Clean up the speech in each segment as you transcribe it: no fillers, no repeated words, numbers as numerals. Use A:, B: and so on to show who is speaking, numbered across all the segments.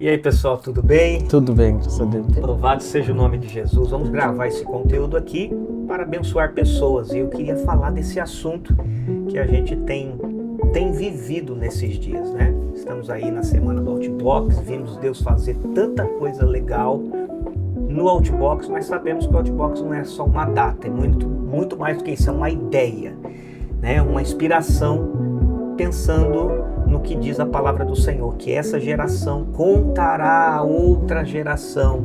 A: E aí, pessoal, tudo bem?
B: Tudo bem, graças a Deus.
A: Louvado seja o nome de Jesus. Vamos gravar esse conteúdo aqui para abençoar pessoas. E eu queria falar desse assunto que a gente tem vivido nesses dias, né? Estamos aí na semana do Outbox, vimos Deus fazer tanta coisa legal no Outbox, mas sabemos que o Outbox não é só uma data, é muito mais do que isso, é uma ideia, né? Uma inspiração pensando no que diz a palavra do Senhor, que essa geração contará a outra geração,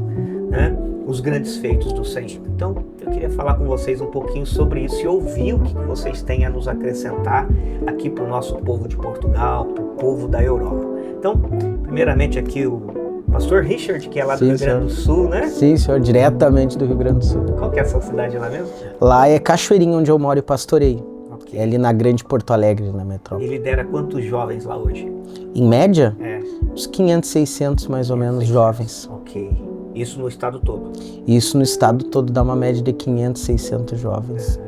A: né, os grandes feitos do Senhor. Então, eu queria falar com vocês um pouquinho sobre isso e ouvir o que vocês têm a nos acrescentar aqui para o nosso povo de Portugal, para o povo da Europa. Então, primeiramente aqui o pastor Richard, que é lá do Rio Grande do Sul, né?
B: Sim, senhor, diretamente do Rio Grande do Sul.
A: Qual que é a sua cidade lá mesmo?
B: Lá é Cachoeirinha, onde eu moro e pastoreio. É ali na Grande Porto Alegre, na metrópole.
A: E lidera quantos jovens lá hoje?
B: Em média?
A: É.
B: Uns 500, 600 mais ou menos jovens.
A: Ok. Isso no estado todo?
B: Isso no estado todo dá uma média de 500, 600 jovens.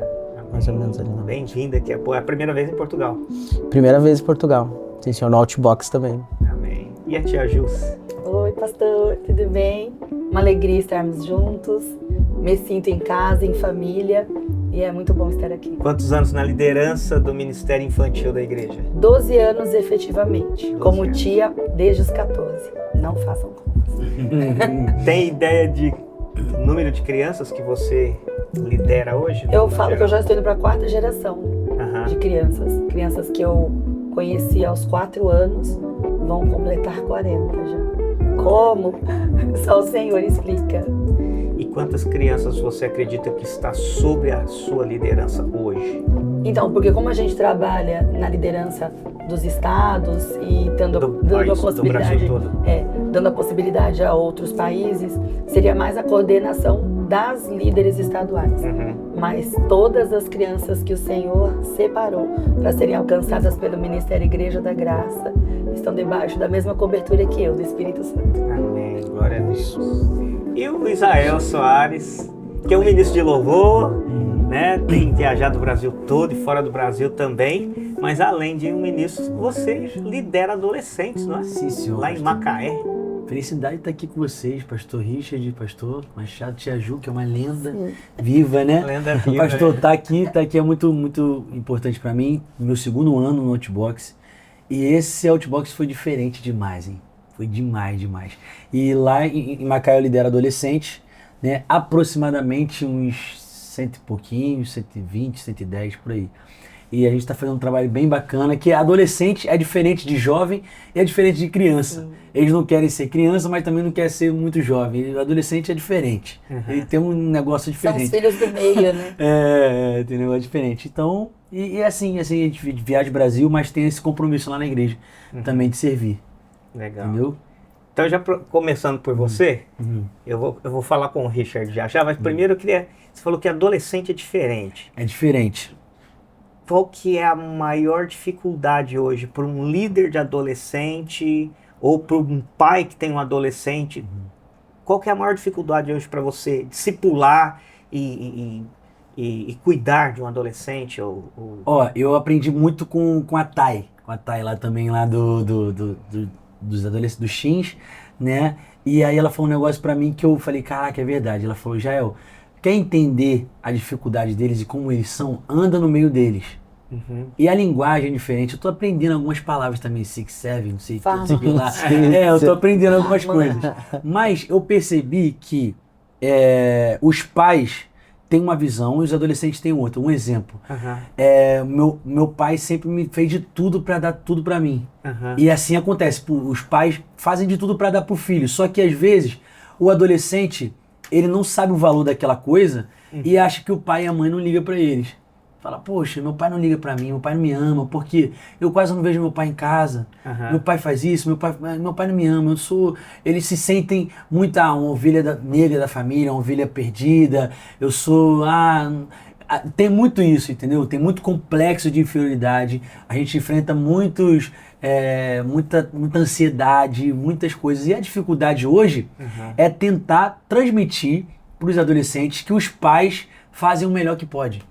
B: Mais ou menos ali.
A: Bem-vinda, que é a primeira vez em Portugal.
B: Primeira vez em Portugal. Sim, senhor, no Outbox também.
A: Amém. E a tia Jus?
C: Oi, pastor, tudo bem? Uma alegria estarmos juntos. Me sinto em casa, em família. E é muito bom estar aqui.
A: Quantos anos na liderança do Ministério Infantil da Igreja?
C: 12 anos efetivamente.
A: 12
C: como
A: anos.
C: tia, desde os 14. Não façam contas.
A: Tem ideia de número de crianças que você lidera hoje?
C: Eu falo que eu já estou indo para a 4ª geração de
A: Aham.
C: crianças. Crianças que eu conheci aos 4 anos vão completar 40 já. Como? Só o Senhor explica.
A: E quantas crianças você acredita que está sob a sua liderança hoje?
C: Então, porque como a gente trabalha na liderança dos estados e dando a possibilidade,
A: Brasil todo.
C: dando a possibilidade a outros países, seria mais a coordenação das líderes estaduais. Mas todas as crianças que o Senhor separou para serem alcançadas pelo Ministério Igreja da Graça estão debaixo da mesma cobertura que eu, do Espírito Santo.
A: Amém. Glória a Deus. E o Israel Soares, que é um ministro de louvor, né? Tem viajado o Brasil todo e fora do Brasil também, mas além de um ministro, você lidera adolescentes, não é?
D: Sim, senhor.
A: Lá em Macaé.
D: Felicidade de estar aqui com vocês, pastor Richard, pastor Machado, tia Ju, que é uma lenda viva, né?
A: Lenda viva.
D: O pastor tá aqui é muito, muito importante para mim. Meu 2º ano no Outbox. E esse Outbox foi diferente demais, hein? Foi demais. E lá em Macaé eu lidero adolescente, né? Aproximadamente uns 100 e pouquinho, 120, 110, por aí. E a gente está fazendo um trabalho bem bacana, que adolescente é diferente de jovem e é diferente de criança. Eles não querem ser criança, mas também não querem ser muito jovem. O adolescente é diferente. Ele tem um negócio
C: São
D: diferente.
C: os filhos do meio, né?
D: Tem um negócio diferente. Então, e assim, a gente viaja o Brasil, mas tem esse compromisso lá na igreja também de servir.
A: Legal.
D: Entendeu?
A: Então, já começando por você, eu vou falar com o Richard já, mas primeiro eu queria... Você falou que adolescente é diferente.
D: É diferente.
A: Qual que é a maior dificuldade hoje para um líder de adolescente ou para um pai que tem um adolescente? Qual que é a maior dificuldade hoje para você discipular e cuidar de um adolescente?
D: Ó, eu aprendi muito com a Thay. Com a Thay lá também, lá dos adolescentes, dos teens, né? E aí ela falou um negócio pra mim que eu falei, caraca, é verdade. Ela falou, Jael, quer entender a dificuldade deles e como eles são? Anda no meio deles. E a linguagem é diferente. Eu tô aprendendo algumas palavras também, 6, 7, não sei o que lá. Eu tô aprendendo algumas coisas. Mas eu percebi que os pais têm uma visão e os adolescentes têm outra. Um exemplo. Meu pai sempre me fez de tudo para dar tudo para mim. E assim acontece. Os pais fazem de tudo para dar pro filho. Só que às vezes o adolescente ele não sabe o valor daquela coisa e acha que o pai e a mãe não ligam para eles. Fala, poxa, meu pai não liga pra mim, meu pai não me ama, porque eu quase não vejo meu pai em casa. Meu pai faz isso, meu pai não me ama, eles se sentem muito uma ovelha negra da família, uma ovelha perdida, eu sou, tem muito isso, entendeu? Tem muito complexo de inferioridade, a gente enfrenta muita ansiedade, muitas coisas, e a dificuldade hoje é tentar transmitir pros adolescentes que os pais fazem o melhor que pode.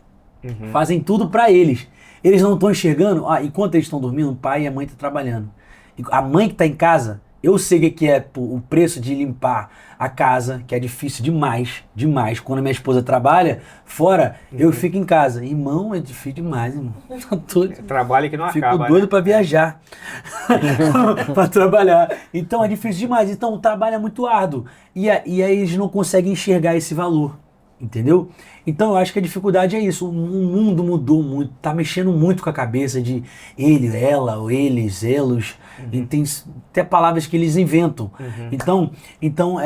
D: Fazem tudo pra eles. Eles não estão enxergando, enquanto eles estão dormindo, o pai e a mãe estão trabalhando. E a mãe que está em casa, Eu sei o que é o preço de limpar a casa, que é difícil demais, demais. Quando a minha esposa trabalha fora, eu fico em casa. Irmão, é difícil demais, irmão.
A: Trabalho que não
D: Fico
A: acaba,
D: doido
A: né?
D: pra viajar, pra trabalhar. Então é difícil demais. Então o trabalho é muito árduo. E aí eles não conseguem enxergar esse valor. Entendeu? Então eu acho que a dificuldade é isso. O mundo mudou muito, tá mexendo muito com a cabeça de ele, ela, ou eles, elos. E tem até palavras que eles inventam. Então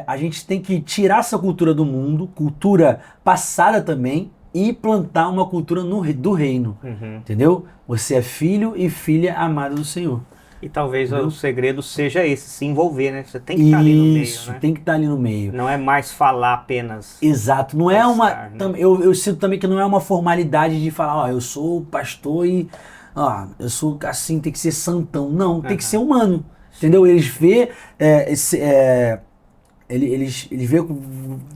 D: a gente tem que tirar essa cultura do mundo, cultura passada também, e plantar uma cultura do reino. Entendeu? Você é filho e filha amada do Senhor.
A: E talvez o segredo seja esse, se envolver, né? Você tem que estar ali no meio,
D: Isso,
A: né?
D: tem que estar ali no meio.
A: Não é mais falar apenas.
D: Exato, não é
A: Estar,
D: uma.
A: né?
D: Eu sinto também que não é uma formalidade de falar, ó, eu sou pastor e eu sou assim, tem que ser santão. Não, tem que ser humano. Entendeu? Eles vê eles vê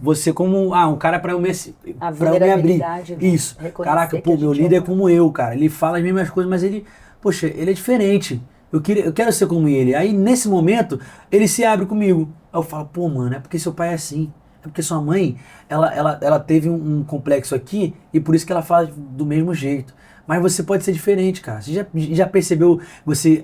D: você como um cara para eu me
C: A
D: pra eu me abrir.
C: vulnerabilidade, né?
D: Isso.
C: Reconhecer
D: Caraca,
C: que
D: pô,
C: a
D: meu
C: gente é
D: líder é
C: humano.
D: como eu, cara. Ele fala as mesmas coisas, mas ele, poxa, ele é diferente. Eu quero ser como ele. Aí, nesse momento, ele se abre comigo. Aí eu falo, pô, mano, é porque seu pai é assim. É porque sua mãe, ela teve um complexo aqui e por isso que ela fala do mesmo jeito. Mas você pode ser diferente, cara. Você já percebeu, você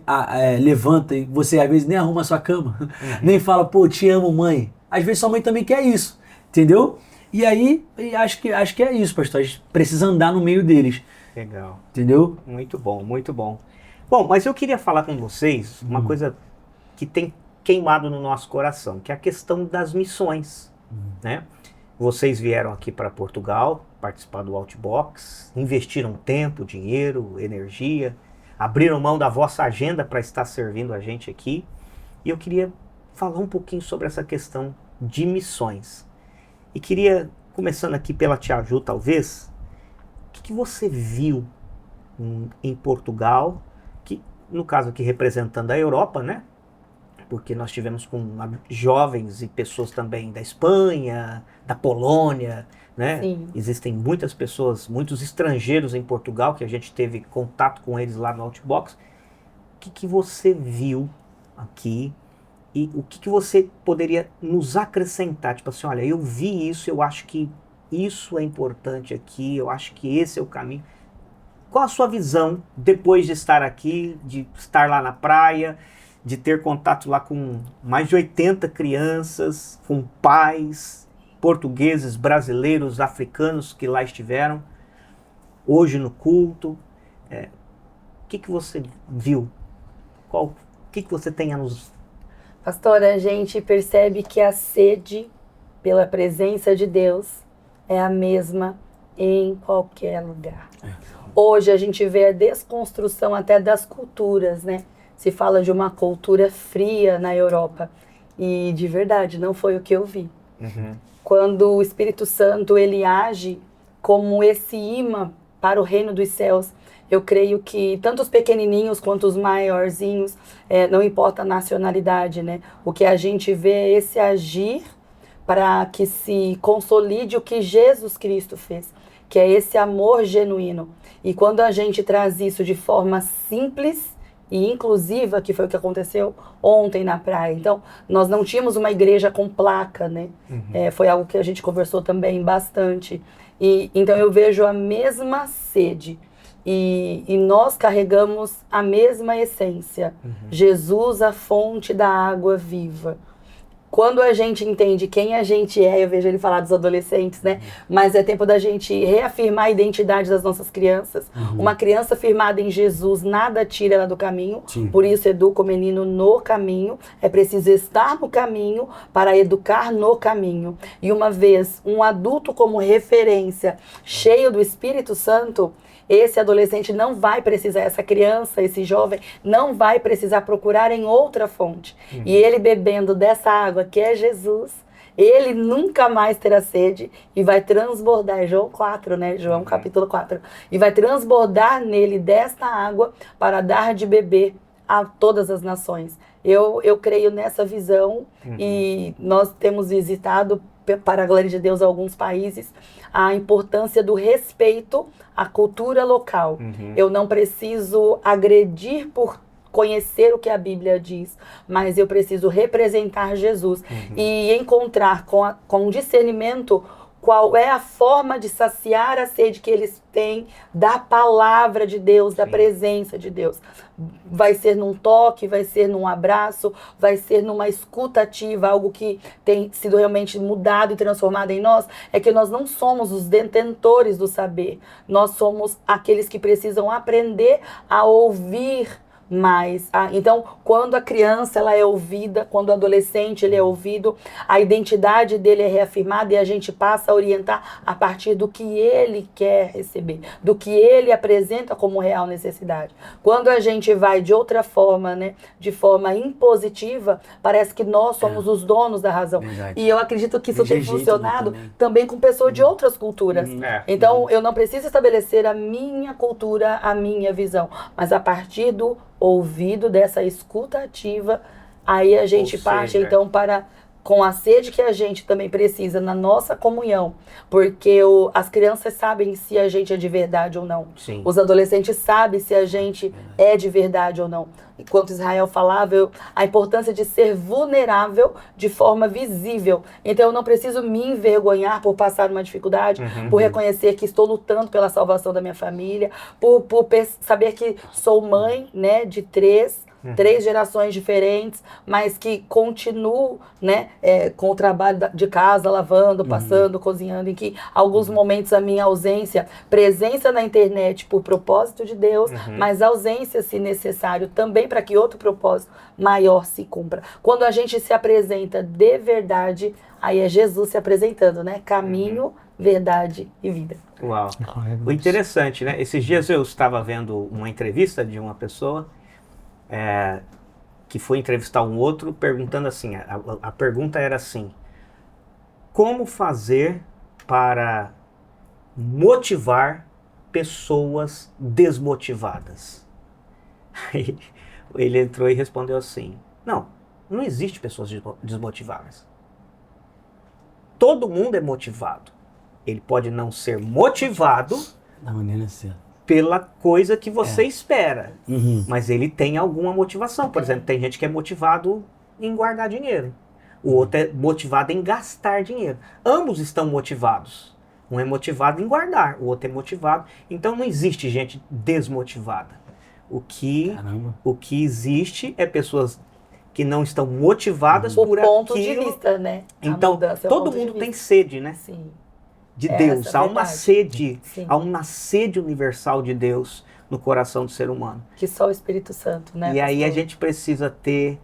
D: levanta e você às vezes nem arruma a sua cama, nem fala, pô, te amo, mãe. Às vezes sua mãe também quer isso, entendeu? E aí, acho que é isso, pastor. A gente precisa andar no meio deles,
A: Legal.
D: entendeu?
A: Muito bom, muito bom. Bom, mas eu queria falar com vocês uma coisa que tem queimado no nosso coração, que é a questão das missões, né? Vocês vieram aqui para Portugal participar do Outbox, investiram tempo, dinheiro, energia, abriram mão da vossa agenda para estar servindo a gente aqui. E eu queria falar um pouquinho sobre essa questão de missões. E queria, começando aqui pela Tia Ju, talvez, o que você viu em Portugal, que no caso aqui representando a Europa, né? Porque nós tivemos com jovens e pessoas também da Espanha, da Polônia, né?
C: Sim.
A: Existem muitas pessoas, muitos estrangeiros em Portugal, que a gente teve contato com eles lá no Outbox. O que você viu aqui e o que você poderia nos acrescentar? Tipo assim, olha, eu vi isso, eu acho que isso é importante aqui, eu acho que esse é o caminho. Qual a sua visão depois de estar aqui, de estar lá na praia, de ter contato lá com mais de 80 crianças, com pais portugueses, brasileiros, africanos que lá estiveram, hoje no culto? O que você viu? O que você tem a nos...
C: Pastor, a gente percebe que a sede pela presença de Deus é a mesma em qualquer lugar. Hoje a gente vê a desconstrução até das culturas, né? Se fala de uma cultura fria na Europa. E de verdade, não foi o que eu vi. Quando o Espírito Santo ele age como esse imã para o reino dos céus, eu creio que tanto os pequenininhos quanto os maiorzinhos, não importa a nacionalidade, né? O que a gente vê é esse agir para que se consolide o que Jesus Cristo fez, que é esse amor genuíno. E quando a gente traz isso de forma simples e inclusiva, que foi o que aconteceu ontem na praia. Então, nós não tínhamos uma igreja com placa, né? Foi algo que a gente conversou também bastante. E então eu vejo a mesma sede. E nós carregamos a mesma essência. Jesus, a fonte da água viva. Quando a gente entende quem a gente é, eu vejo ele falar dos adolescentes, né? Mas é tempo da gente reafirmar a identidade das nossas crianças. Uma criança firmada em Jesus, nada tira ela do caminho.
D: Sim.
C: Por isso, educa o menino no caminho. É preciso estar no caminho para educar no caminho. E uma vez, um adulto como referência, cheio do Espírito Santo, esse adolescente não vai precisar, essa criança, esse jovem, não vai precisar procurar em outra fonte. E ele bebendo dessa água que é Jesus, ele nunca mais terá sede e vai transbordar, é João 4, né? João capítulo 4. E vai transbordar nele desta água para dar de beber a todas as nações. Eu creio nessa visão e nós temos visitado, para a glória de Deus, alguns países, a importância do respeito à cultura local. Eu não preciso agredir por conhecer o que a Bíblia diz, mas eu preciso representar Jesus e encontrar com discernimento qual é a forma de saciar a sede que eles têm da palavra de Deus, da presença de Deus. Vai ser num toque, vai ser num abraço, vai ser numa escuta ativa, algo que tem sido realmente mudado e transformado em nós, é que nós não somos os detentores do saber, nós somos aqueles que precisam aprender a ouvir mais. Então, quando a criança ela é ouvida, quando o adolescente ele é ouvido, a identidade dele é reafirmada e a gente passa a orientar a partir do que ele quer receber, do que ele apresenta como real necessidade. Quando a gente vai de outra forma, né, de forma impositiva, parece que nós somos os donos da razão.
D: Verdade.
C: E eu acredito que isso tem funcionado também com pessoas de outras culturas. Então, eu não preciso estabelecer a minha cultura, a minha visão, mas a partir do ouvido, dessa escuta ativa, aí a gente parte então para com a sede que a gente também precisa na nossa comunhão, porque as crianças sabem se a gente é de verdade ou não.
A: Sim.
C: Os adolescentes sabem se a gente é de verdade ou não. Enquanto Israel falava, a importância de ser vulnerável de forma visível. Então eu não preciso me envergonhar por passar uma dificuldade, por reconhecer que estou lutando pela salvação da minha família, por saber que sou mãe, né, de três gerações diferentes, mas que continuo, né, com o trabalho de casa, lavando, passando, cozinhando, em que alguns momentos a minha ausência, presença na internet por propósito de Deus, mas ausência, se necessário, também para que outro propósito maior se cumpra. Quando a gente se apresenta de verdade, aí é Jesus se apresentando, né? Caminho, verdade e vida.
A: Uau! O interessante, né? Esses dias eu estava vendo uma entrevista de uma pessoa que foi entrevistar um outro, perguntando assim, a pergunta era assim: como fazer para motivar pessoas desmotivadas? Aí ele entrou e respondeu assim: não existe pessoas desmotivadas. Todo mundo é motivado. Ele pode não ser motivado
D: da maneira certa,
A: pela coisa que você espera, mas ele tem alguma motivação. Por exemplo, tem gente que é motivado em guardar dinheiro, o outro é motivado em gastar dinheiro. Ambos estão motivados. Um é motivado em guardar, o outro é motivado. Então não existe gente desmotivada. O que existe é pessoas que não estão motivadas por aquilo.
C: O ponto de vista, né?
A: Então todo mundo tem sede, né?
C: Sim.
A: De Deus, há uma sede,
C: Sim.
A: há uma sede universal de Deus no coração do ser humano.
C: Que só o Espírito Santo, né?
A: E aí a gente precisa ter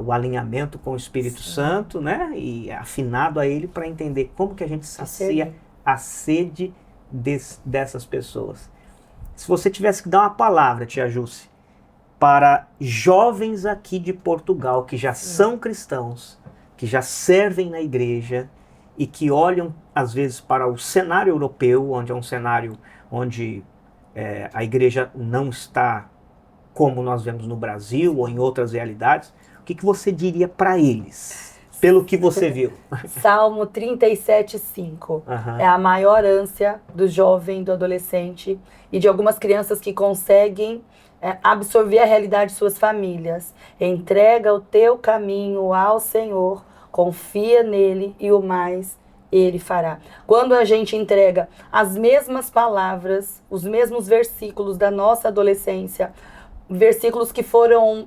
A: o alinhamento com o Espírito Santo, né? E afinado a ele para entender como que a gente sacia a sede dessas pessoas. Se você tivesse que dar uma palavra, tia Jússi, para jovens aqui de Portugal que já são cristãos, que já servem na igreja, e que olham, às vezes, para o cenário europeu, onde é um cenário onde a igreja não está como nós vemos no Brasil ou em outras realidades, o que você diria para eles, pelo que você viu?
C: Salmo 37:5 é a maior ânsia do jovem, do adolescente e de algumas crianças que conseguem absorver a realidade de suas famílias. Entrega o teu caminho ao Senhor, confia nele e o mais ele fará. Quando a gente entrega as mesmas palavras, os mesmos versículos da nossa adolescência, versículos que foram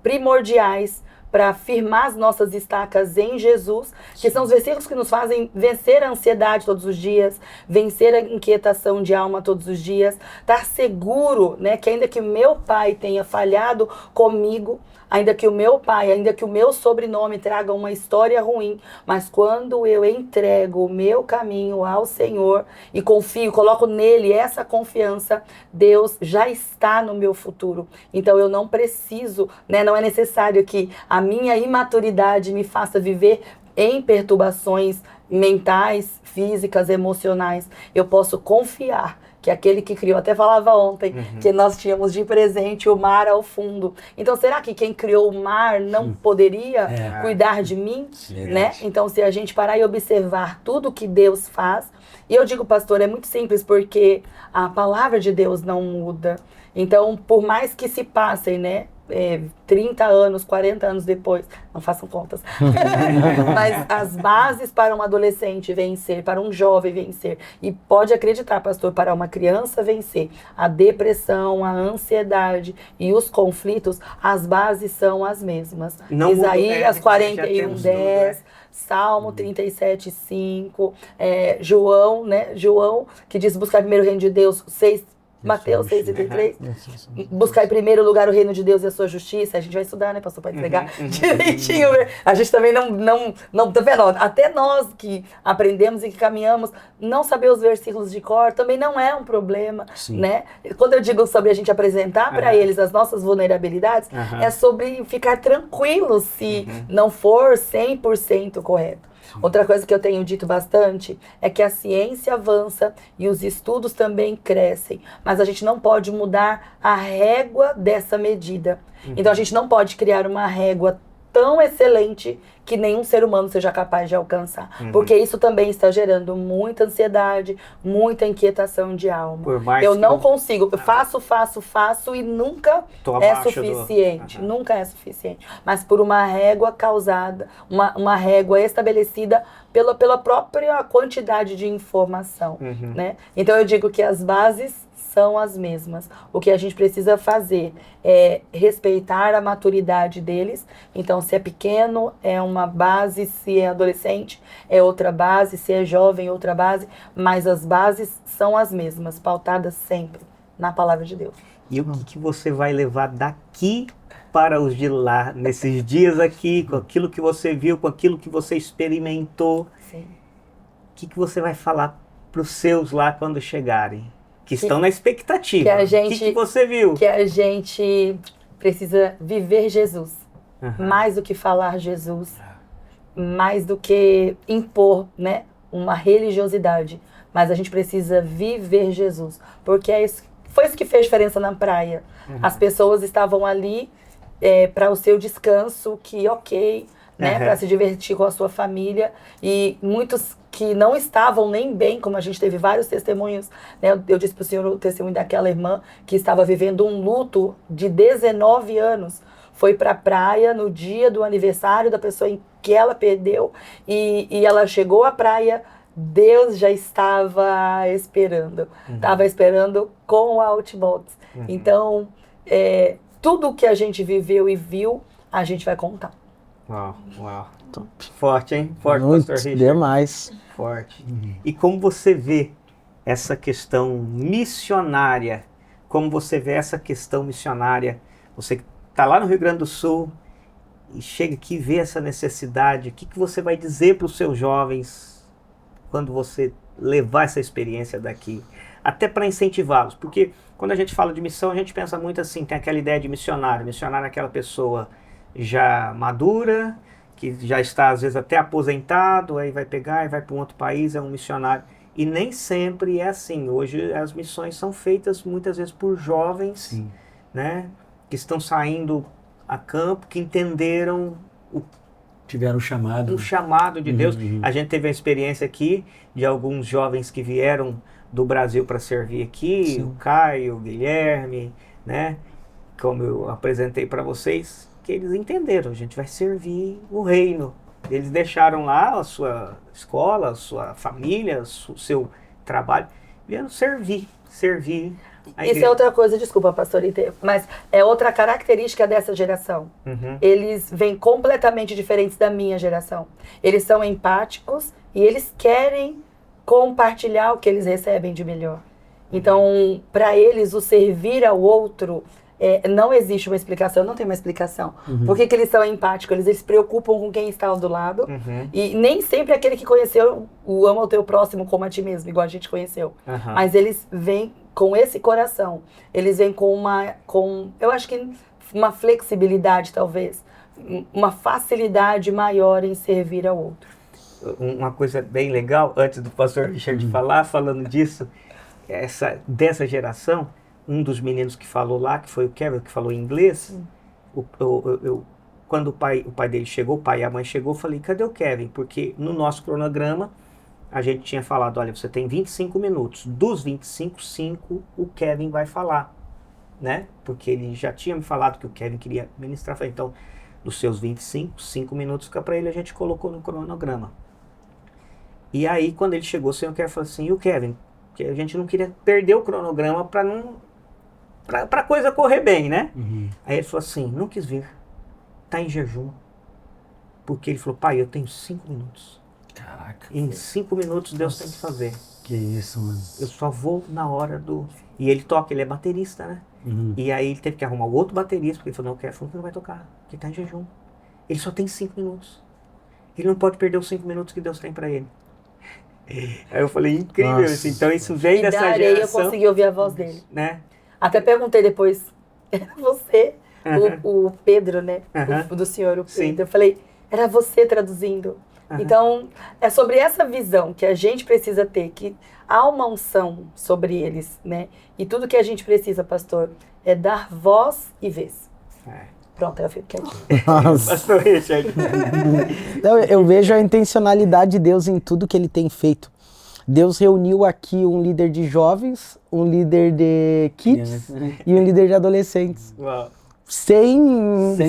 C: primordiais para firmar as nossas estacas em Jesus, que são os versículos que nos fazem vencer a ansiedade todos os dias, vencer a inquietação de alma todos os dias, estar seguro, né, que ainda que o meu pai tenha falhado comigo, ainda que o meu pai, ainda que o meu sobrenome traga uma história ruim, mas quando eu entrego o meu caminho ao Senhor e confio, coloco nele essa confiança, Deus já está no meu futuro. Então eu não preciso, né, não é necessário que a minha imaturidade me faça viver em perturbações mentais, físicas, emocionais. Eu posso confiar que que aquele que criou, até falava ontem, que nós tínhamos de presente o mar ao fundo. Então, será que quem criou o mar não poderia cuidar de mim? Né? Então, se a gente parar e observar tudo que Deus faz, e eu digo, pastor, é muito simples, porque a palavra de Deus não muda. Então, por mais que se passem, né, 30 anos, 40 anos depois, não façam contas, mas as bases para um adolescente vencer, para um jovem vencer, e pode acreditar, pastor, para uma criança vencer a depressão, a ansiedade e os conflitos, as bases são as mesmas.
A: Não
C: Isaías 41:10,
A: né?
C: Salmo 37:5, João, né? João, que diz buscar primeiro o reino de Deus, Mateus 6:33, buscar em primeiro lugar o reino de Deus e a sua justiça. A gente vai estudar, né, pastor, para entregar direitinho. A gente também não tá vendo? Até nós que aprendemos e que caminhamos, não saber os versículos de cor também não é um problema, né? Quando eu digo sobre a gente apresentar para eles as nossas vulnerabilidades, é sobre ficar tranquilo se não for 100% correto. Outra coisa que eu tenho dito bastante é que a ciência avança e os estudos também crescem, mas a gente não pode mudar a régua dessa medida. Então a gente não pode criar uma régua tão excelente que nenhum ser humano seja capaz de alcançar. Porque isso também está gerando muita ansiedade, muita inquietação de alma. Eu não consigo, faço e nunca é suficiente. Nunca é suficiente. Mas por uma régua causada, uma régua estabelecida pela própria quantidade de informação. Né? Então eu digo que as bases são as mesmas. O que a gente precisa fazer é respeitar a maturidade deles. Então, se é pequeno, é uma base, se é adolescente, é outra base, se é jovem, outra base, mas as bases são as mesmas, pautadas sempre na palavra de Deus.
A: E o que você vai levar daqui para os de lá, nesses dias aqui, com aquilo que você viu, com aquilo que você experimentou?
C: Sim.
A: O que você vai falar para os seus lá quando chegarem? Que estão na expectativa. O que você viu?
C: Que a gente precisa viver Jesus. Mais do que falar Jesus. Mais do que impor, né, uma religiosidade. Mas a gente precisa viver Jesus. Porque foi isso que fez diferença na praia. As pessoas estavam ali para o seu descanso, que né, para se divertir com a sua família. E muitos que não estavam nem bem, como a gente teve vários testemunhos, né? Eu disse para o senhor o testemunho daquela irmã que estava vivendo um luto de 19 anos. Foi para a praia no dia do aniversário da pessoa em que ela perdeu e ela chegou à praia, Deus já estava esperando. Estava esperando com o Outbox. Então, tudo que a gente viveu e viu, a gente vai contar.
A: Uau. Top. Forte, hein? Forte,
B: muito,
A: pastor Richard.
B: Demais.
A: Forte. E como você vê essa questão missionária? Como você vê essa questão missionária? Você está lá no Rio Grande do Sul e chega aqui e vê essa necessidade. O que você vai dizer para os seus jovens quando você levar essa experiência daqui? Até para incentivá-los. Porque quando a gente fala de missão, a gente pensa muito assim, tem aquela ideia de missionário. Missionário é aquela pessoa já madura, que já está às vezes até aposentado, aí vai pegar e vai para um outro país, é um missionário. E nem sempre é assim. Hoje as missões são feitas muitas vezes por jovens, né, que estão saindo a campo, que entenderam
D: tiveram o
A: chamado de Deus. A gente teve a experiência aqui de alguns jovens que vieram do Brasil para servir aqui, o Caio, o Guilherme, né, como eu apresentei para vocês, que eles entenderam, a gente vai servir o reino. Eles deixaram lá a sua escola, a sua família, o seu trabalho, vieram servir
C: Isso é outra coisa, desculpa, pastor, mas é outra característica dessa geração. Eles vêm completamente diferentes da minha geração. Eles são empáticos e eles querem compartilhar o que eles recebem de melhor. Então, para eles, o servir ao outro, não existe uma explicação, não tem uma explicação. Por que eles são empáticos? Eles se preocupam com quem está do lado. E nem sempre aquele que conheceu o ama o teu próximo como a ti mesmo, igual a gente conheceu. Mas eles vêm com esse coração. Eles vêm com eu acho que uma flexibilidade, talvez. Uma facilidade maior em servir ao outro.
A: Uma coisa bem legal, antes do pastor Richard falar, falando disso, dessa geração, um dos meninos que falou lá, que foi o Kevin, que falou em inglês, quando o pai dele chegou, o pai e a mãe chegou, eu falei, cadê o Kevin? Porque no nosso cronograma, a gente tinha falado, olha, você tem 25 minutos. Dos 25, 5 o Kevin vai falar, né? Porque ele já tinha me falado que o Kevin queria ministrar. Falei, então, dos seus 25, 5 minutos fica para ele, a gente colocou no cronograma. E aí, quando ele chegou, o senhor Kevin falou assim, e o Kevin? Que a gente não queria perder o cronograma pra coisa correr bem, né? Aí ele falou assim, não quis vir, tá em jejum. Porque ele falou, pai, eu tenho 5 minutos.
D: Caraca.
A: Em 5 minutos Deus tem que fazer.
D: Que isso, mano.
A: Eu só vou na hora do... E ele toca, ele é baterista, né? E aí ele teve que arrumar outro baterista, porque ele falou, não, o Kevin não vai tocar, porque tá em jejum. Ele só tem 5 minutos. Ele não pode perder os 5 minutos que Deus tem pra ele. Aí eu falei, incrível isso. Então isso vem dessa
C: areia
A: geração.
C: eu consegui ouvir a voz dele.
A: Né?
C: Até perguntei depois, era você, o Pedro, né? O do senhor, o Pedro.
A: Sim.
C: Eu falei, era você traduzindo. Então, é sobre essa visão que a gente precisa ter, que há uma unção sobre eles, né? E tudo que a gente precisa, pastor, é dar voz e vez. Pronto, aí eu fico quietinho.
A: Pastor Richard.
B: Então, eu vejo a intencionalidade de Deus em tudo que ele tem feito. Deus reuniu aqui um líder de jovens, um líder de kids e um líder de adolescentes.
A: Uau.
B: Sem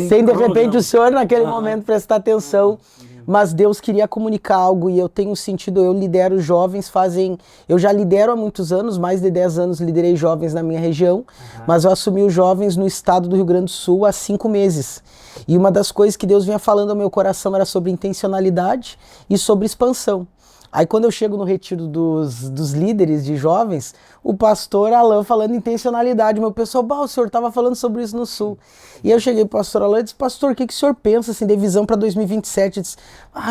B: de repente o senhor naquele momento prestar atenção. Mas Deus queria comunicar algo e eu tenho sentido, eu lidero jovens eu já lidero há muitos anos, mais de 10 anos liderei jovens na minha região, mas eu assumi os jovens no estado do Rio Grande do Sul há 5 meses. E uma das coisas que Deus vinha falando ao meu coração era sobre intencionalidade e sobre expansão. Aí quando eu chego no retiro dos líderes de jovens, o pastor Alain falando intencionalidade, meu pessoal, o senhor estava falando sobre isso no Sul. E eu cheguei pro pastor Alain e disse, pastor, o que o senhor pensa assim, de visão para 2027? Eu disse,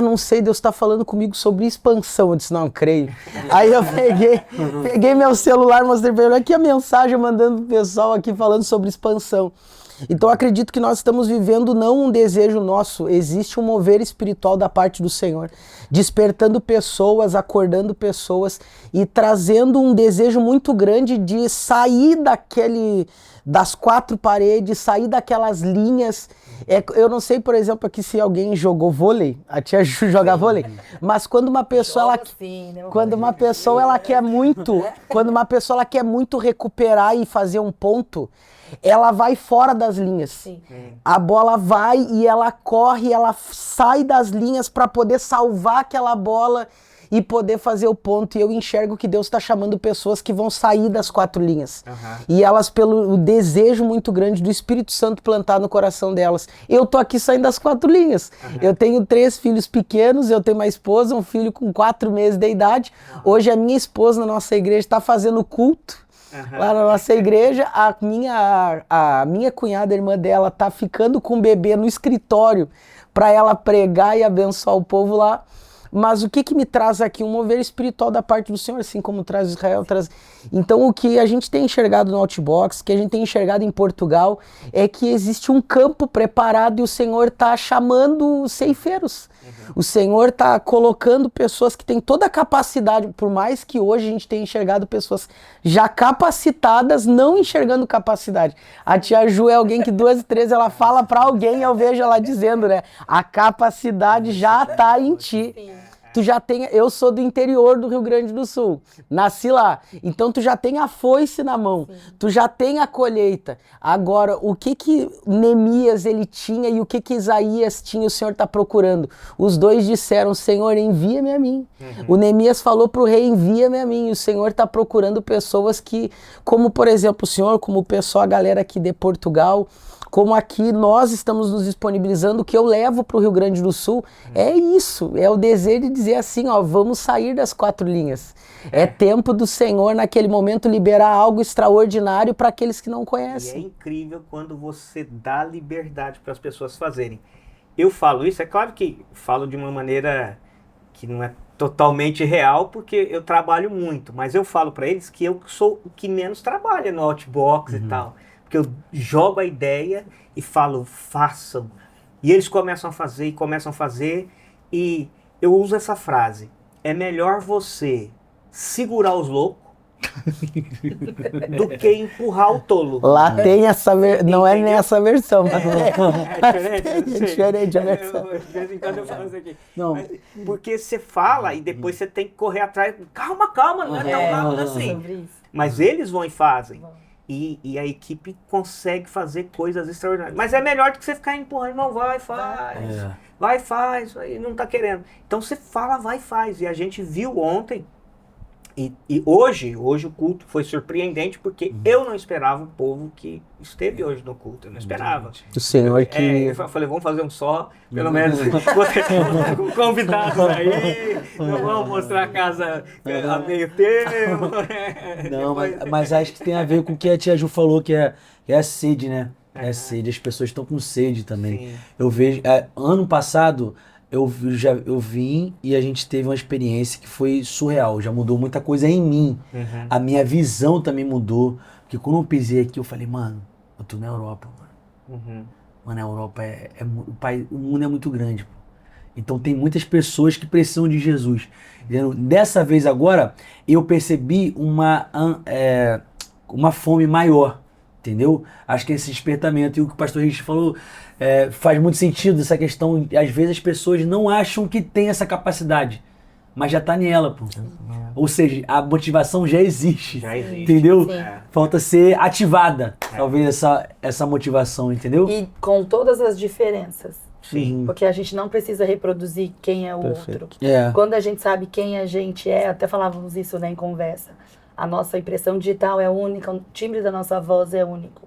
B: não sei, Deus está falando comigo sobre expansão. Eu disse, não, creio. Aí eu peguei meu celular, mostrei para ele, olha aqui a mensagem mandando pro pessoal aqui falando sobre expansão. Então acredito que nós estamos vivendo não um desejo nosso, existe um mover espiritual da parte do Senhor, despertando pessoas, acordando pessoas e trazendo um desejo muito grande de sair das 4 paredes, sair daquelas linhas. Eu não sei, por exemplo, aqui se alguém jogou vôlei, a tia Ju joga vôlei, mas quando uma pessoa quando uma pessoa ela quer muito recuperar e fazer um ponto, ela vai fora das linhas. Sim. A bola vai e ela corre, ela sai das linhas para poder salvar aquela bola e poder fazer o ponto. E eu enxergo que Deus está chamando pessoas que vão sair das 4 linhas. E elas, pelo desejo muito grande do Espírito Santo plantado no coração delas. Eu tô aqui saindo das 4 linhas. Eu tenho 3 filhos pequenos, eu tenho uma esposa, um filho com 4 meses de idade. Hoje a minha esposa na nossa igreja está fazendo culto. Lá na nossa igreja, a minha cunhada, a irmã dela, tá ficando com o bebê no escritório para ela pregar e abençoar o povo lá. Mas o que me traz aqui? Um mover espiritual da parte do Senhor, assim como traz Israel. Então o que a gente tem enxergado no Outbox, que a gente tem enxergado em Portugal, é que existe um campo preparado e o Senhor está chamando ceifeiros. O Senhor está colocando pessoas que têm toda a capacidade, por mais que hoje a gente tenha enxergado pessoas já capacitadas, não enxergando capacidade. A tia Ju é alguém que 2 e 3 ela fala para alguém e eu vejo ela dizendo, né? A capacidade já está em ti. Tu já tem, eu sou do interior do Rio Grande do Sul, nasci lá, então tu já tem a foice na mão, tu já tem a colheita. Agora, o que Neemias ele tinha e o que Isaías tinha, o Senhor está procurando? Os dois disseram, Senhor, envia-me a mim. O Neemias falou para o rei, envia-me a mim. E o Senhor está procurando pessoas que, como por exemplo o Senhor, como o pessoal, a galera aqui de Portugal, como aqui nós estamos nos disponibilizando, o que eu levo para o Rio Grande do Sul, é isso, é o desejo de dizer assim, vamos sair das 4 linhas. É tempo do Senhor, naquele momento, liberar algo extraordinário para aqueles que não conhecem.
A: E é incrível quando você dá liberdade para as pessoas fazerem. Eu falo isso, é claro que falo de uma maneira que não é totalmente real, porque eu trabalho muito, mas eu falo para eles que eu sou o que menos trabalha no Outbox e tal. Porque eu jogo a ideia e falo, façam. E eles começam a fazer, e eu uso essa frase. É melhor você segurar os loucos do que empurrar o tolo.
B: Lá tem essa não é nessa versão, mas
A: É
B: diferente a versão.
A: De vez em quando eu falo isso aqui.
D: Não.
A: Porque você fala e depois você tem que correr atrás. Calma, não é tão rápido assim.
C: Sobre isso.
A: Mas eles vão e fazem. E a equipe consegue fazer coisas extraordinárias. Mas é melhor do que você ficar empurrando, não, vai, faz. Vai, faz, aí não tá querendo. Então você fala, vai, faz. E a gente viu ontem. E hoje o culto foi surpreendente porque eu não esperava o povo que esteve hoje no culto. Eu não esperava.
B: O Senhor que...
A: eu falei, vamos fazer um só, pelo menos com convidados aí, não vamos mostrar a casa a meio termo.
D: Não, mas acho que tem a ver com o que a tia Ju falou, que é a sede, né? É a sede, as pessoas estão com sede também.
A: Sim.
D: Eu vejo, ano passado... Eu vim e a gente teve uma experiência que foi surreal, já mudou muita coisa em mim. A minha visão também mudou, porque quando eu pisei aqui eu falei, mano, eu tô na Europa, mano. Mano, a Europa o mundo é muito grande, pô. Então tem muitas pessoas que precisam de Jesus. Entendeu? Dessa vez agora, eu percebi uma fome maior, entendeu? Acho que esse despertamento, e o que o pastor Rich falou, faz muito sentido essa questão. Às vezes as pessoas não acham que tem essa capacidade, mas já tá nela, pô. Ou seja, a motivação já existe. Entendeu? Falta ser ativada, talvez, essa motivação, entendeu?
C: E com todas as diferenças.
A: Sim.
C: Porque a gente não precisa reproduzir quem é o outro.
B: É.
C: Quando a gente sabe quem a gente é, até falávamos isso, né, em conversa, a nossa impressão digital é única, o timbre da nossa voz é único.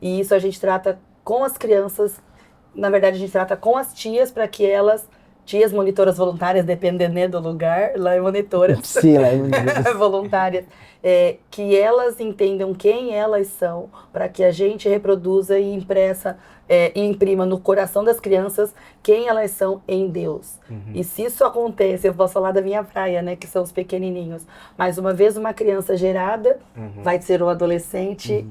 C: E isso a gente trata com as crianças, na verdade a gente trata com as tias, para que elas, tias monitoras voluntárias, dependendo, né, do lugar, lá é monitoras.
B: Sim, lá é
C: voluntárias. Que elas entendam quem elas são, para que a gente reproduza e imprima no coração das crianças quem elas são em Deus. E se isso acontece, eu posso falar da minha praia, né, que são os pequenininhos, mas uma vez uma criança gerada, vai ser um adolescente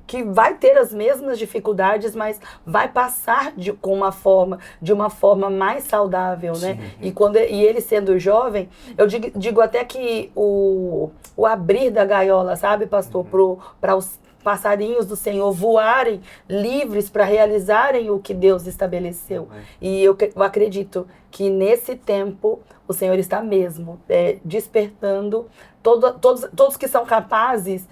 C: que vai ter as mesmas dificuldades, mas vai passar de uma forma mais saudável, né? E ele sendo jovem, eu digo até que o abrir da gaiola, sabe, pastor, para os passarinhos do Senhor voarem livres para realizarem o que Deus estabeleceu. E eu acredito que nesse tempo o Senhor está mesmo despertando todos que são capazes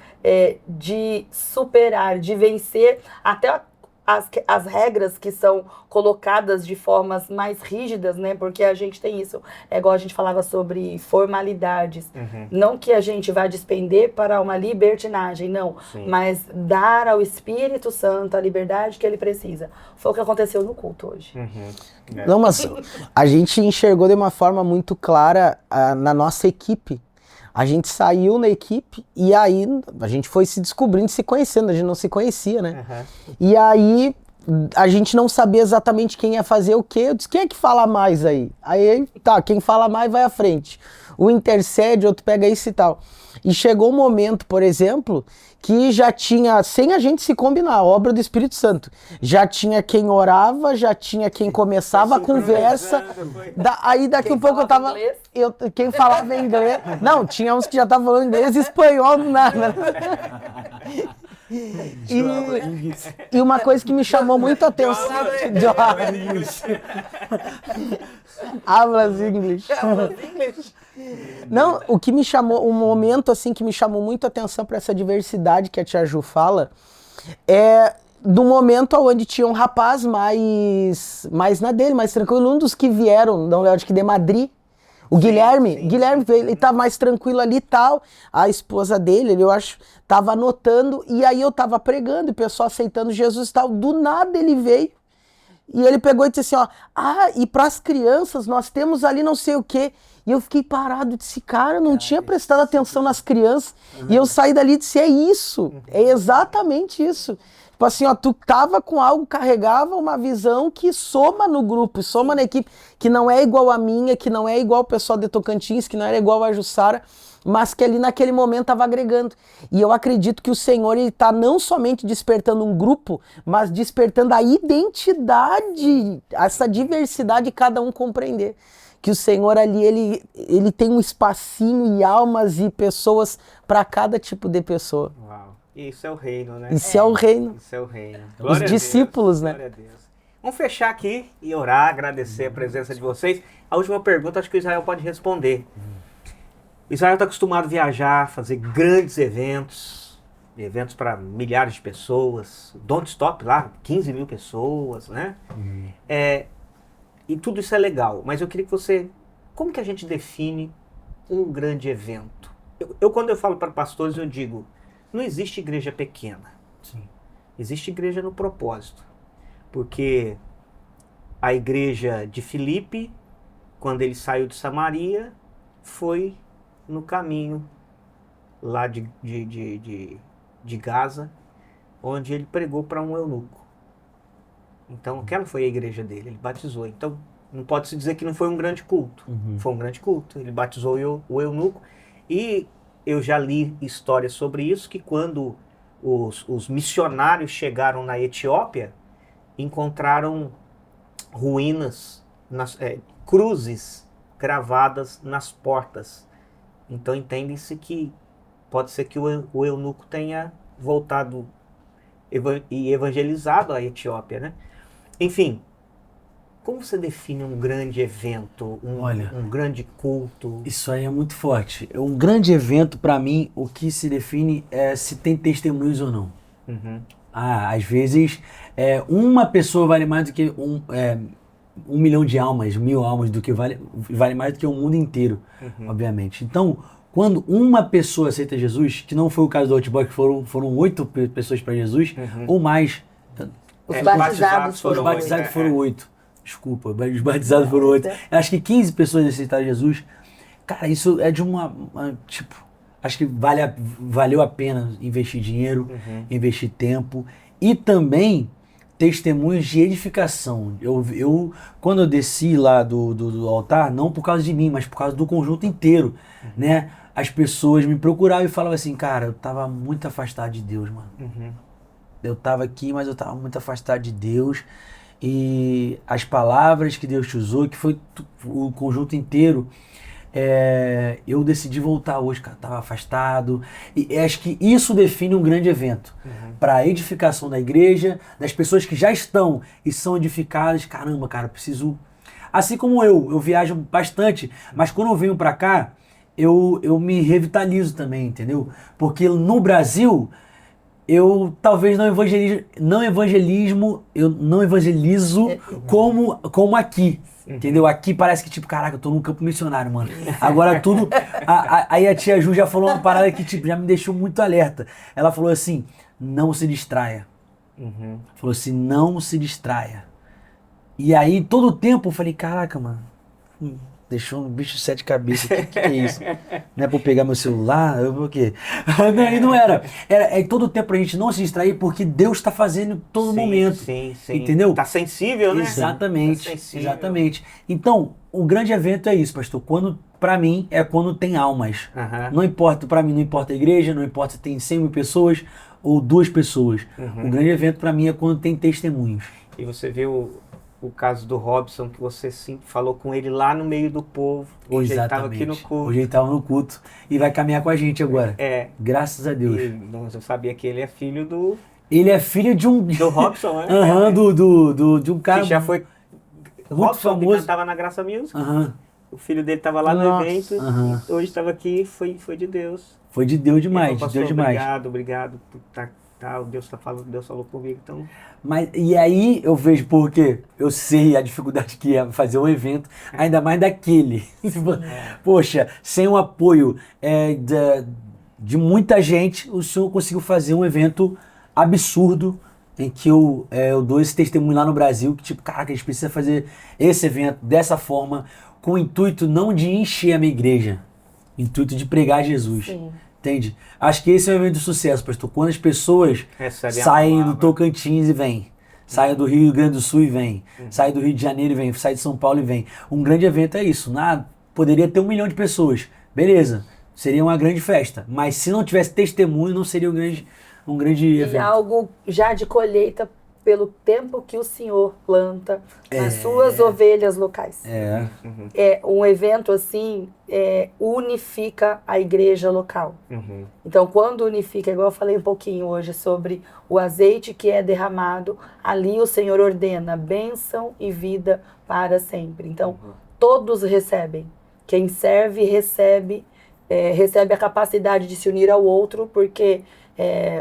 C: de superar, de vencer até as regras que são colocadas de formas mais rígidas, né? Porque a gente tem isso, igual a gente falava sobre formalidades. Não que a gente vá despender para uma libertinagem, não. Mas dar ao Espírito Santo a liberdade que ele precisa. Foi o que aconteceu no culto hoje.
B: Não, mas a gente enxergou de uma forma muito clara na nossa equipe. A gente saiu na equipe e aí a gente foi se descobrindo, se conhecendo, a gente não se conhecia, né? E aí a gente não sabia exatamente quem ia fazer o quê. Eu disse, quem é que fala mais aí? Aí, tá, quem fala mais vai à frente. Um intercede, outro pega isso e tal. E chegou um momento, por exemplo, que já tinha, sem a gente se combinar, a obra do Espírito Santo. Já tinha quem orava, já tinha quem começava a conversa. Aí daqui a pouco eu tava... quem falava inglês... Não, tinha uns que já estavam falando inglês e espanhol, nada. E uma coisa que me chamou muito a atenção... Hablas English. Não, o que me chamou, um momento assim que me chamou muito a atenção para essa diversidade que a tia Ju fala, é do momento onde tinha um rapaz mais na dele, mais tranquilo, um dos que vieram, não lembro, acho que de Madrid, o Guilherme, ele tava mais tranquilo ali e tal, a esposa dele, eu acho, tava anotando, e aí eu tava pregando, e o pessoal aceitando Jesus e tal, do nada ele veio, e ele pegou e disse assim, e para as crianças nós temos ali não sei o quê. E eu fiquei parado e disse, cara, eu não tinha prestado atenção nas crianças. E eu saí dali e disse, é isso, é exatamente isso. Tipo assim, tu tava com algo, carregava uma visão que soma no grupo, soma na equipe, que não é igual a minha, que não é igual o pessoal de Tocantins, que não era igual a Jussara, mas que ali naquele momento estava agregando. E eu acredito que o Senhor está não somente despertando um grupo, mas despertando a identidade, essa diversidade de cada um compreender. que o Senhor ali, ele tem um espacinho e almas e pessoas para cada tipo de pessoa.
A: Uau. Isso é o reino, né?
B: Isso é o reino.
A: Isso é o reino.
B: Os discípulos, né?
A: Glória a Deus. Vamos fechar aqui e orar, agradecer a presença de vocês. A última pergunta, acho que o Israel pode responder. O Israel está acostumado a viajar, fazer grandes eventos para milhares de pessoas. Don't Stop lá, 15 mil pessoas, né? E tudo isso é legal, mas eu queria que você... Como que a gente define um grande evento? Quando eu falo para pastores, eu digo, não existe igreja pequena.
D: Sim.
A: Existe igreja no propósito. Porque a igreja de Filipe, quando ele saiu de Samaria, foi no caminho lá de Gaza, onde ele pregou para um eunuco. Então, aquela foi a igreja dele, ele batizou. Então, não pode se dizer que não foi um grande culto. Foi um grande culto. Ele batizou o eunuco. E eu já li histórias sobre isso, que quando os missionários chegaram na Etiópia, encontraram ruínas, cruzes gravadas nas portas. Então entende-se que pode ser que o eunuco tenha voltado e evangelizado a Etiópia, né? Enfim, como você define um grande evento, um grande culto?
D: Isso aí é muito forte. Um grande evento, para mim, o que se define é se tem testemunhos ou não. Às vezes, uma pessoa vale mais do que 1 milhão de almas, 1000 almas, do que vale mais do que o mundo inteiro, obviamente. Então, quando uma pessoa aceita Jesus, que não foi o caso do Outback, foram 8 pessoas para Jesus, ou mais.
C: Os batizados
D: foram 8. Desculpa, os batizados foram 8. Acho que 15 pessoas aceitaram Jesus. Cara, isso é de acho que valeu a pena investir dinheiro, investir tempo e também testemunhos de edificação. Quando eu desci lá do altar, não por causa de mim, mas por causa do conjunto inteiro, né? As pessoas me procuravam e falavam assim, cara, eu tava muito afastado de Deus, mano. Eu tava aqui, mas eu tava muito afastado de Deus. E as palavras que Deus te usou, que foi o conjunto inteiro, eu decidi voltar hoje, cara, tava afastado. E acho que isso define um grande evento. Para a edificação da igreja, das pessoas que já estão e são edificadas. Caramba, cara, preciso... Assim como eu viajo bastante, mas quando eu venho para cá, eu me revitalizo também, entendeu? Porque no Brasil... eu talvez não evangelizo como aqui, entendeu? Aqui parece que, tipo, caraca, eu tô num campo missionário, mano. Agora tudo... Aí a tia Ju já falou uma parada que, tipo, já me deixou muito alerta. Ela falou assim, não se distraia. Falou assim, não se distraia. E aí, todo o tempo, eu falei, caraca, mano... Deixou um bicho de 7 cabeças, o que é isso? Não é pra eu pegar meu celular? O quê? E não era. É todo o tempo pra gente não se distrair, porque Deus tá fazendo em todo momento.
A: Sim.
D: Entendeu?
A: Tá sensível, né?
D: Exatamente.
A: Tá sensível.
D: Exatamente. Então, o grande evento é isso, pastor. Pra mim, é quando tem almas. Não importa, pra mim, não importa a igreja, não importa se tem 100 mil pessoas ou 2 pessoas. O grande evento pra mim é quando tem testemunhos.
A: E você viu o caso do Robson, que você sim falou com ele lá no meio do povo. Hoje ele estava aqui no culto.
D: Hoje ele estava no culto e vai caminhar com a gente agora. Graças a Deus.
A: E eu sabia que ele é filho do...
D: Ele é filho de um...
A: Do Robson, né?
D: De um cara...
A: Que já foi...
D: Muito
A: Robson,
D: famoso.
A: que cantava na Graça Music. O filho dele estava lá no evento. E hoje estava aqui, foi de Deus.
D: Foi de Deus demais,
A: de Deus demais. Obrigado por estar... Deus falou comigo, então...
D: E aí eu vejo, porque eu sei a dificuldade que é fazer um evento, ainda mais daquele. Poxa, sem o apoio de muita gente, o senhor conseguiu fazer um evento absurdo, em que eu dou esse testemunho lá no Brasil, que tipo, caraca, a gente precisa fazer esse evento dessa forma, com o intuito não de encher a minha igreja, intuito de pregar Jesus.
C: Sim.
D: Entende? Acho que esse é o evento de sucesso, pastor. Quando as pessoas saem do Tocantins e vêm, saem do Rio Grande do Sul e vêm, saem do Rio de Janeiro e vêm, saem de São Paulo e vêm. Um grande evento é isso. Poderia ter 1 milhão de pessoas. Beleza, seria uma grande festa. Mas se não tivesse testemunho, não seria um grande evento.
C: E algo já de colheita pelo tempo que o Senhor planta nas suas ovelhas locais. Um evento assim unifica a igreja local. Então, quando unifica, igual eu falei um pouquinho hoje sobre o azeite que é derramado, ali o Senhor ordena bênção e vida para sempre. Então, todos recebem. Quem serve, recebe a capacidade de se unir ao outro, porque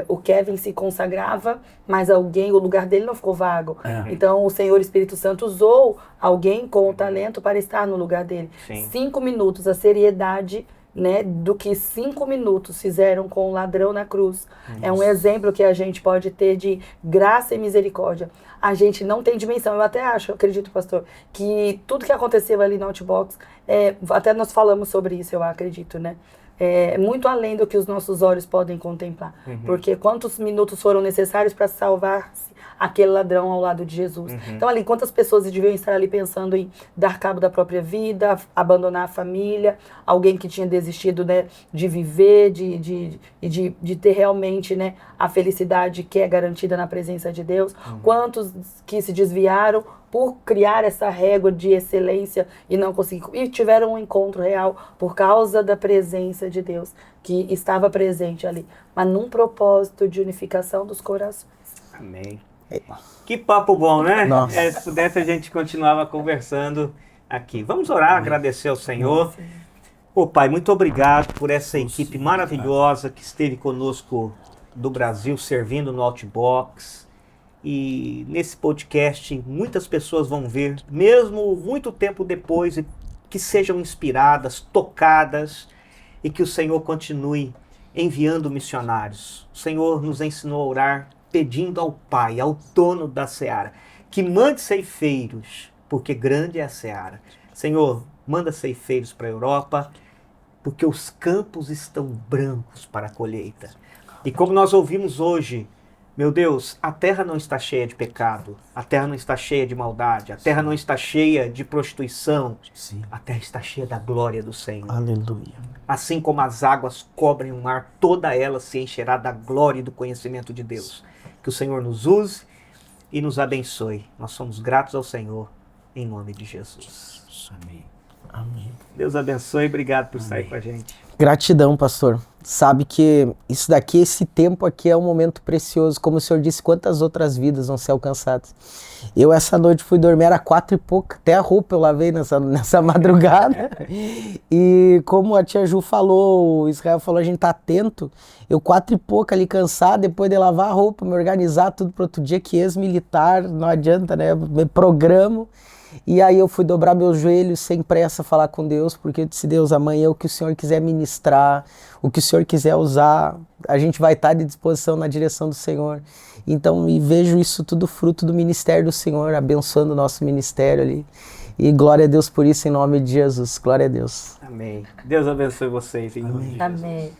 C: o Kevin se consagrava, mas o lugar dele não ficou vago. Então, o Senhor Espírito Santo usou alguém com o talento para estar no lugar dele.
A: Sim.
C: 5 minutos, a seriedade, né, do que 5 minutos fizeram com o ladrão na cruz. É um exemplo que a gente pode ter de graça e misericórdia. A gente não tem dimensão. Eu até acho, eu acredito, pastor, que tudo que aconteceu ali no Outbox, até nós falamos sobre isso, eu acredito, né? Muito além do que os nossos olhos podem contemplar. Porque quantos minutos foram necessários para salvar-se aquele ladrão ao lado de Jesus? Então, ali, quantas pessoas deviam estar ali pensando em dar cabo da própria vida, abandonar a família, alguém que tinha desistido, né, de viver, de ter realmente, né, a felicidade que é garantida na presença de Deus? Quantos que se desviaram por criar essa régua de excelência e não conseguiram, e tiveram um encontro real por causa da presença de Deus que estava presente ali, mas num propósito de unificação dos corações.
A: Amém. Que papo bom, né?
B: Nossa.
A: Se pudesse, a gente continuava conversando aqui. Vamos orar, agradecer ao Senhor. Pai, muito obrigado por essa equipe maravilhosa que esteve conosco do Brasil, servindo no Outbox. E nesse podcast, muitas pessoas vão ver, mesmo muito tempo depois, e que sejam inspiradas, tocadas, e que o Senhor continue enviando missionários. O Senhor nos ensinou a orar pedindo ao Pai, ao dono da seara, que mande ceifeiros, porque grande é a seara. Senhor, manda ceifeiros para a Europa, porque os campos estão brancos para a colheita. E como nós ouvimos hoje, meu Deus, a terra não está cheia de pecado, a terra não está cheia de maldade, a terra não está cheia de prostituição, a terra está cheia da glória do Senhor.
B: Aleluia.
A: Assim como as águas cobrem o mar, toda ela se encherá da glória e do conhecimento de Deus. Que o Senhor nos use e nos abençoe. Nós somos gratos ao Senhor, em nome de Jesus.
D: Amém.
B: Amém.
A: Deus abençoe e obrigado por estar aí com a gente.
B: Gratidão, pastor. Sabe que isso daqui, esse tempo aqui é um momento precioso. Como o senhor disse, quantas outras vidas vão ser alcançadas. Eu essa noite fui dormir, era 4 e pouco, até a roupa eu lavei nessa madrugada. E como a tia Ju falou, o Israel falou, a gente tá atento. Eu 4 e pouco ali cansado, depois de lavar a roupa, me organizar tudo para outro dia, que ex-militar, não adianta, né? Me programo. E aí eu fui dobrar meus joelhos sem pressa, falar com Deus, porque eu disse, Deus, amanhã o que o Senhor quiser ministrar, o que o Senhor quiser usar, a gente vai estar de disposição na direção do Senhor. Então, e vejo isso tudo fruto do ministério do Senhor, abençoando o nosso ministério ali. E glória a Deus por isso, em nome de Jesus. Glória a Deus.
A: Amém. Deus abençoe vocês, em nome de Jesus.
C: Amém.